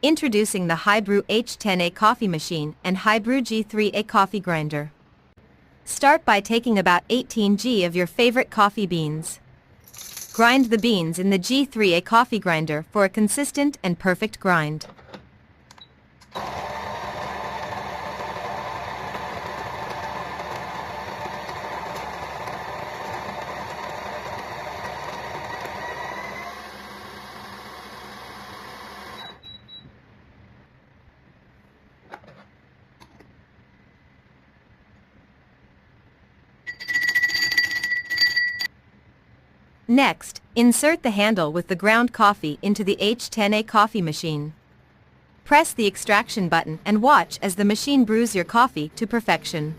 Introducing the HiBREW H10A coffee machine and HiBREW G3A coffee grinder. Start by taking about 18 g of your favorite coffee beans. Grind the beans in the G3A coffee grinder for a consistent and perfect grind. Next, insert the handle with the ground coffee into the H10A coffee machine. Press the extraction button and watch as the machine brews your coffee to perfection.